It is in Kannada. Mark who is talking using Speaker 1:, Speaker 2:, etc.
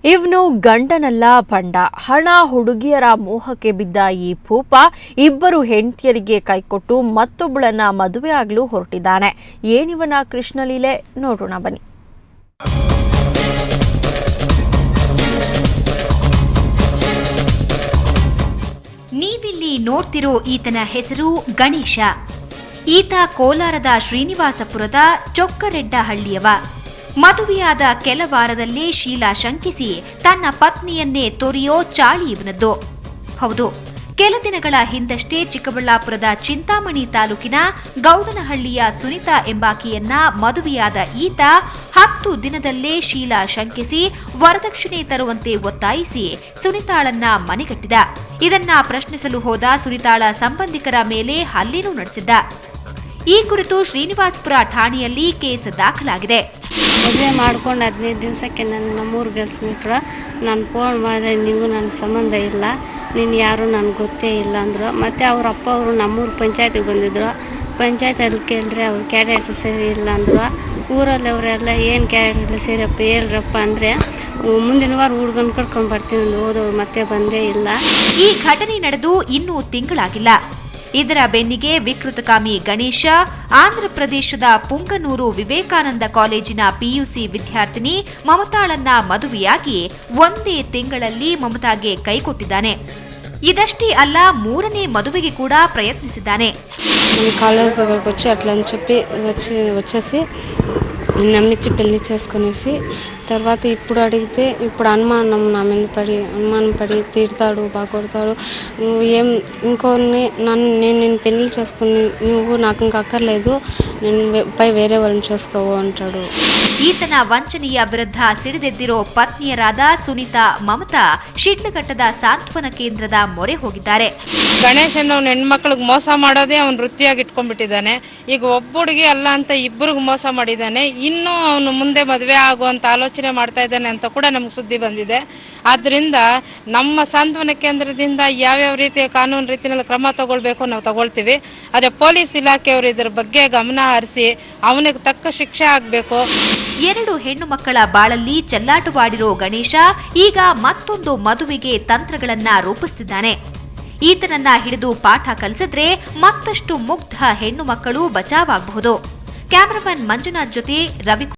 Speaker 1: ಇವನು ಗಂಡನಲ್ಲ ಬಂಡ. ಹಣ ಹುಡುಗಿಯರ ಮೋಹಕ್ಕೆ ಬಿದ್ದ ಈ ಭೂಪ ಇಬ್ಬರು ಹೆಂಡತಿಯರಿಗೆ ಕೈಕೊಟ್ಟು ಮತ್ತೊಬ್ಬಳನ್ನ ಮದುವೆ ಆಗಲು ಹೊರಟಿದ್ದಾನೆ. ಏನಿವನ ಕೃಷ್ಣಲೀಲೆ ನೋಡೋಣ ಬನ್ನಿ.
Speaker 2: ನೀವಿಲ್ಲಿ ನೋಡ್ತಿರೋ ಈತನ ಹೆಸರು ಗಣೇಶ. ಈತ ಕೋಲಾರದ ಶ್ರೀನಿವಾಸಪುರದ ಚೊಕ್ಕರೆಡ್ಡಹಳ್ಳಿಯವ. ಮದುವೆಯಾದ ಕೆಲ ವಾರದಲ್ಲೇ ಶೀಲಾ ಶಂಕಿಸಿ ತನ್ನ ಪತ್ನಿಯನ್ನೇ ತೊರೆಯೋ ಚಾಳಿ ಇವನದ್ದು. ಹೌದು, ಕೆಲ ದಿನಗಳ ಹಿಂದಷ್ಟೇ ಚಿಕ್ಕಬಳ್ಳಾಪುರದ ಚಿಂತಾಮಣಿ ತಾಲೂಕಿನ ಗೌಡನಹಳ್ಳಿಯ ಸುನಿತಾ ಎಂಬಾಕೆಯನ್ನ ಮದುವೆಯಾದ ಈತ 10 ದಿನದಲ್ಲೇ ಶೀಲಾ ಶಂಕಿಸಿ ವರದಕ್ಷಿಣೆ ತರುವಂತೆ ಒತ್ತಾಯಿಸಿ ಸುನಿತಾಳನ್ನ ಮನೆಗಟ್ಟಿದ. ಇದನ್ನ ಪ್ರಶ್ನಿಸಲು ಹೋದ ಸುನಿತಾಳ ಸಂಬಂಧಿಕರ ಮೇಲೆ ಹಲ್ಲೆನೂ ನಡೆಸಿದ್ದ. ಈ ಕುರಿತು ಶ್ರೀನಿವಾಸಪುರ ಠಾಣೆಯಲ್ಲಿ ಕೇಸ್ ದಾಖಲಾಗಿದೆ.
Speaker 3: ಮದುವೆ ಮಾಡ್ಕೊಂಡು 15 ದಿವಸಕ್ಕೆ ನನ್ನ ನಮ್ಮೂರಿಗೆ ಕಳಿಸ್ಬಿಟ್ರು. ನಾನು ಫೋನ್ ಮಾಡಿದೆ, ನೀವು ನನ್ನ ಸಂಬಂಧ ಇಲ್ಲ, ನೀನು ಯಾರು ನನಗೆ ಗೊತ್ತೇ ಇಲ್ಲ ಅಂದರು. ಮತ್ತು ಅವ್ರ ಅಪ್ಪ ಅವರು ನಮ್ಮೂರು ಪಂಚಾಯತಿಗೆ ಬಂದಿದ್ದರು. ಪಂಚಾಯತಲ್ಲಿ ಕೇಳಿದ್ರೆ ಅವ್ರು ಕ್ಯಾರೆಕ್ಟರ್ ಸರಿ ಇಲ್ಲ ಅಂದರು. ಊರಲ್ಲಿ ಅವರೆಲ್ಲ ಏನು ಕ್ಯಾರೆಕ್ಟರ್ ಸರಿಯಪ್ಪ ಹೇಳ್ರಪ್ಪ ಅಂದರೆ ಮುಂದಿನ ವಾರ ಹುಡುಗನ ಕರ್ಕೊಂಡು ಬರ್ತೀನಿ ಅಂತ ಹೋದವ್ರು ಮತ್ತೆ ಬಂದೇ ಇಲ್ಲ.
Speaker 2: ಈ ಘಟನೆ ನಡೆದು ಇನ್ನೂ ತಿಂಗಳಾಗಿಲ್ಲ. ಇದರ ಬೆನ್ನಿಗೆ ವಿಕೃತಕಾಮಿ ಗಣೇಶ ಆಂಧ್ರಪ್ರದೇಶದ ಪುಂಗನೂರು ವಿವೇಕಾನಂದ ಕಾಲೇಜಿನ ಪಿಯುಸಿ ವಿದ್ಯಾರ್ಥಿನಿ ಮಮತಾಳನ್ನ ಮದುವೆಯಾಗಿ ಒಂದೇ ತಿಂಗಳಲ್ಲಿ ಮಮತಾಗೆ ಕೈಕೊಟ್ಟಿದ್ದಾನೆ. ಇದಷ್ಟೇ ಅಲ್ಲ, 3ನೇ మదువెకి కూడా ప్రయత్నిಸಿದ್ದಾನೆ.
Speaker 3: కాలేజ్ దగ్గరకు వచ్చి అట్లా అని చెప్పి వచ్చేసి నమ్మించి పెళ్లి చేసుకునేసి తర్వాత ఇప్పుడు అడిగితే ఇప్పుడు అనుమానం నా మీద అనుమానం పడి తిడతాడు, బాగా కొడతాడు. నువ్వు ఏం ఇంకొన్ని నేను పెళ్లి చేసుకుని నువ్వు నాకు ఇంకా అక్కర్లేదు, నేను పై వేరే వాళ్ళని చేసుకోవు అంటాడు.
Speaker 2: ಈತನ ವಂಚನೆಯ ವಿರುದ್ಧ ಸಿಡಿದೆದ್ದಿರೋ ಪತ್ನಿಯರಾದ ಸುನಿತಾ, ಮಮತಾ ಶಿಡ್ಲಘಟ್ಟದ ಸಾಂತ್ವನ ಕೇಂದ್ರದ ಮೊರೆ ಹೋಗಿದ್ದಾರೆ.
Speaker 4: ಗಣೇಶನ್ ಅವ್ನ ಹೆಣ್ಮಕ್ಳಿಗೆ ಮೋಸ ಮಾಡೋದೇ ಅವ್ನು ವೃತ್ತಿಯಾಗಿ ಇಟ್ಕೊಂಡ್ಬಿಟ್ಟಿದ್ದಾನೆ. ಈಗ ಒಬ್ಬ ಹುಡುಗಿ ಅಲ್ಲ ಅಂತ ಇಬ್ಬರಿಗೂ ಮೋಸ ಮಾಡಿದ್ದಾನೆ. ಇನ್ನೂ ಅವನು ಮುಂದೆ ಮದುವೆ ಆಗುವಂತ ಆಲೋಚನೆ ಮಾಡ್ತಾ ಇದ್ದಾನೆ ಅಂತ ಕೂಡ ನಮ್ಗೆ ಸುದ್ದಿ ಬಂದಿದೆ. ಆದ್ರಿಂದ ನಮ್ಮ ಸಾಂತ್ವನ ಕೇಂದ್ರದಿಂದ ಯಾವ್ಯಾವ ರೀತಿಯ ಕಾನೂನು ರೀತಿಯಲ್ಲಿ ಕ್ರಮ ತಗೊಳ್ಬೇಕು ನಾವು ತಗೊಳ್ತೀವಿ. ಆದ್ರೆ ಪೊಲೀಸ್ ಇಲಾಖೆಯವರು ಇದರ ಬಗ್ಗೆ ಗಮನ ಹರಿಸಿ ಅವನಿಗೆ ತಕ್ಕ ಶಿಕ್ಷೆ ಆಗ್ಬೇಕು.
Speaker 2: 2 ಹೆಣ್ಣು ಮಕ್ಕಳ ಬಾಳಲ್ಲಿ ಚೆಲ್ಲಾಟವಾಡಿರೋ ಗಣೇಶ ಈಗ ಮತ್ತೊಂದು ಮದುವೆಗೆ ತಂತ್ರಗಳನ್ನ ರೂಪಿಸುತ್ತಿದ್ದಾನೆ. ಈತನನ್ನ ಹಿಡಿದು ಪಾಠ ಕಲಿಸಿದ್ರೆ ಮತ್ತಷ್ಟು ಮುಗ್ಧ ಹೆಣ್ಣು ಮಕ್ಕಳು ಬಚಾವಾಗಬಹುದು. ಕ್ಯಾಮರಾಮನ್ ಮಂಜುನಾಥ್ ಜೊತೆ ರವಿ.